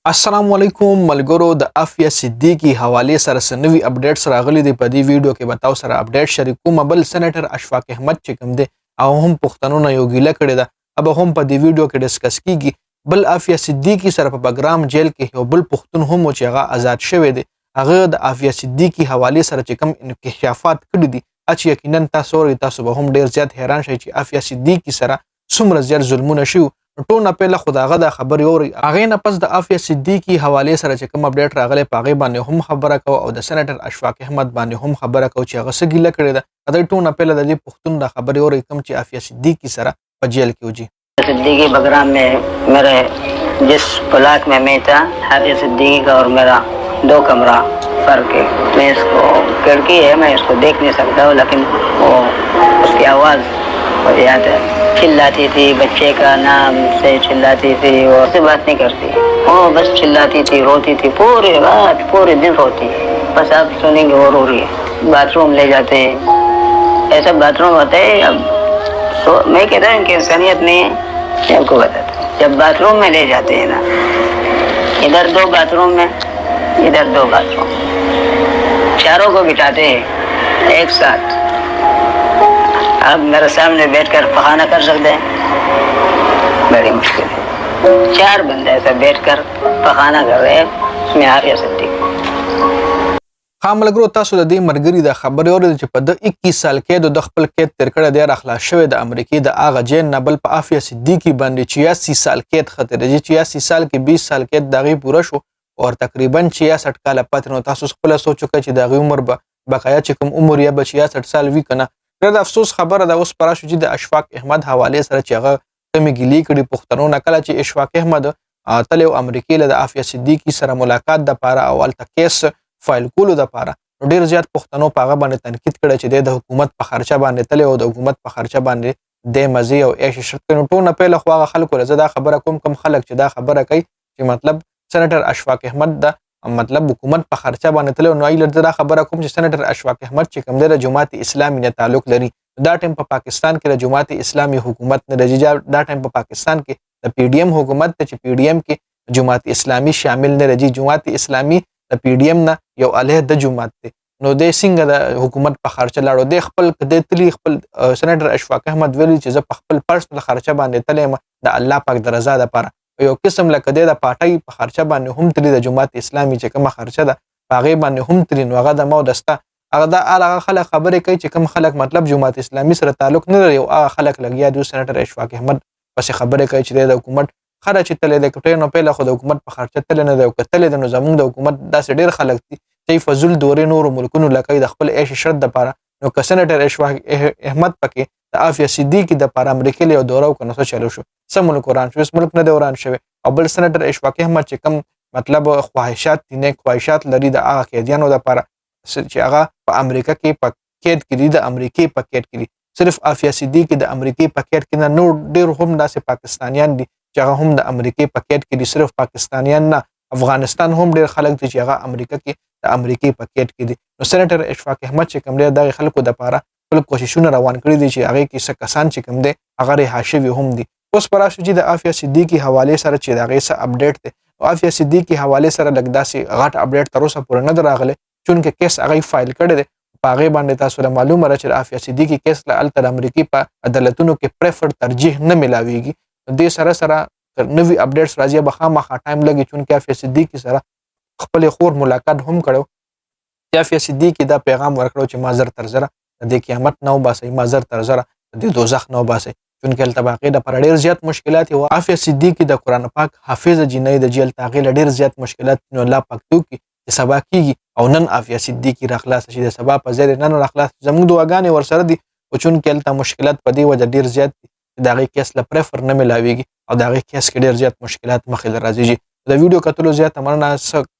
السلام علیکم ملګرو د عافیه صدیقی حواله سره سنوي اپډیټس راغلي دي په دې ویډیو کې بتاو سره اپډیټ شریکوم بل سېنیټر اشفاق احمد چې کوم دی او هم پښتنو نه یو ګیله کړی ده اب هم په دې ویډیو کې ډیسکس کیږي بل عافیه صدیقی سره په بګرام جیل کې یو بل پښتون هم چې هغه آزاد شوی دی هغه د عافیه صدیقی حواله سره چې کوم انکشافات کړی دي چې یقینا تاسو به هم ډیر زیات حیران شئ چې عافیه صدیقی سره څومره زیات ظلمونه شوي ټول نه پهله خداغه د خبر یوري هغه نه پس د عافیه صدیقی حواله سره چې کوم اپډیټ راغلی پاغه باندې هم خبره کو او د سېنیټر اشفاق احمد باندې هم خبره کو چې هغه سګیله کړی ده د ټول نه پهله د دې پښتون د خبر یوري کوم چې عافیه صدیقی سره په جیل کې وځي सिद्दीकी बगराम में मेरे जिस प्लाट में मैं था हाफिज सिद्दीकी का और मेरा 2 कमरा फर्क है। मैं इसको खिड़की है मैं इसको देख नहीं सकता हूँ लेकिन वो उसकी आवाज़ याद है चिल्लाती थी बच्चे का नाम से चिल्लाती थी और से बात नहीं करती वो बस चिल्लाती थी रोती थी पूरी रात पूरे दिन रोती बस आप सुनेंगे वो रो रही है। बाथरूम ले जाते ऐसा बाथरूम होता है अब मैं कहता हूँ कि इंसानियत नहीं है आपको बताता हूँ। जब बाथरूम में ले जाते हैं ना इधर 2 बाथरूम में इधर 2 बाथरूम चारों को बिठाते हैं एक साथ आप मेरे सामने बैठकर पखाना कर सकते हैं बड़ी मुश्किल है 4 बंदे ऐसा बैठकर पखाना कर रहे हैं उसमें आफिया सिद्दीकी خاملګرو تاسو د دې مرګري د خبرې اورئ چې په د 21 سال کې د خپل کې تر کړه د اخلاص شوی د امریکای د اغه جین نبل په عافیه صدیقی باندې 86 سال کې خطر دی 86 سال کې 20 سال کې دغه پوره شو او تقریبا 66 کال پاتې نو تاسو خپل سوچو چې دغه عمر به بقایا چې کوم عمر یې به 66 سال وی کنه د افسوس خبره ده اوس پرا شو چې د اشفاق احمد حواله سره چې هغه کمی ګلی کړي پښتنو نکله چې اشفاق احمد تل امریکای له عافیه صدیقی سره ملاقات د پاره اول تکیس فایل کولو د پاره ډیر زیات پښتنو پاغه باندې تنقید کړي چې د حکومت په خرچه باندې تل او د حکومت په خرچه باندې د مزي او عيش شرط نو ټول نه پهله خو خلکو زدا خبره کوم خلک چې دا خبره کوي چې مطلب سېنیټر اشفاق احمد دا مطلب حکومت په خرچه باندې تل نو ایل دا خبره کوم چې سېنیټر اشفاق احمد چې کوم د جماعت اسلامي نه تعلق لري دا ټیم په پاکستان کې د جماعت اسلامي حکومت نه رجې دا ټیم په پاکستان کې د پی ډی ایم حکومت ته چې پی ډی ایم کې جماعت اسلامي شامل نه رجې جماعت اسلامي د پی ډی ایم نه یو علیه د جماعت ته نو د څنګه د حکومت په خرچه لاړو د خپل د تلی خپل سېنیټر اشفاق احمد ویلي چې زه په خپل پرسنل خرچه باندې تلم د الله پاک د رضا لپاره یو قسم لکه د پارټي په خرچه باندې هم تلی د جماعت اسلامي چې کومه خرچه ده هغه باندې هم تلی نو هغه د مو دسته هغه د هغه خلک خبرې کوي چې کوم خلک مطلب جماعت اسلامي سره تعلق نه لري او هغه خلک لګیا دي سېنیټر اشفاق احمد پس خبرې کوي چې د حکومت خرچ تل د کټینو په لخوا د حکومت په خرچه تل نه د کتل د نظامونو د حکومت داسې ډیر خلک دي چې فضل دورې نور ملکونو لکه د خپل عيش شرط د پاره نو سېنیټر اشفاق احمد پکې د عافیه صدیقی د پاره امریکا له دوره کنه څه چلو شو سم ملک قرآن شو ملک نه دوران شوی او بل سېنیټر اشفاق احمد چې کوم مطلب خواهشات دي خواهشات لري د هغه قیدیانو د پاره چې هغه په امریکا کې پکېټ کړي د امریکای پکېټ کړي صرف عافیه صدیقی د امریکای پکېټ کې نه نور ډیر هم داسې پاکستانیان دي چې هغه هم د امریکای پکېټ کې دي صرف پاکستانیان نه افغانستان هم ډیر خلک دي چې هغه امریکا کې د امریکای پکېټ کې دي نو سېنیټر اشفاق احمد چې کوم دی د خلکو د پاره خپل کوششونه روان کړي دي چې هغه کې څه کسان چې کوم دي هغه رهاشوي هم دي اوس پر شو چې د عافیه صدیقی حواله سره چې دغه څه اپډیټ دی او عافیه صدیقی حواله سره لګداسي غټ اپډیټ تر اوسه پورې نه راغله چونکه کیس هغه فایل کړی دی هغه باندې تاسو له معلومه را چې عافیه صدیقی کیس له التر امریکای په عدالتونو کې پریفر ترجیح نه ملاويږي د سره سره نوی اپډیټس راځي به خامخا ټایم لګي چونکه عافیه صدیقی سره خپل خور ملاقات هم کړو عافیه صدیقی دا پیغام ورکړو چې ما زر تر زره د قیامت نو باسي ما زر تر زره د دوزخ نو باسي چونکه التباقی د پر ډیر زیات مشکلات او عافیه صدیقی د قران پاک حافظ جنې د جیل تاغیل ډیر زیات مشکلات نو الله پاک تو کی سبا کیږي او نن عافیه صدیقی راخلاص شي د سبا په ځای نن راخلاص زموږ دعاګانې ورسره دي او چونکه الته مشکلات په دی وجه ډیر زیات دغه کیس له پریفر نه ملاويږي او دغه کیس کې ډیر زیات مشکلات مخې راځي د ویډیو کتلو زیات مننه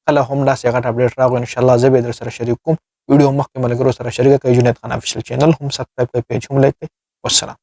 کله هم لا څنګه اپډیټ راغو ان شاء الله زه به در سره شریک کوم ویډیو مخکې ملګرو سره شریک کړئ جنید خان افیشل چینل هم سبسکرایب کړئ پیج هم لایک کړئ والسلام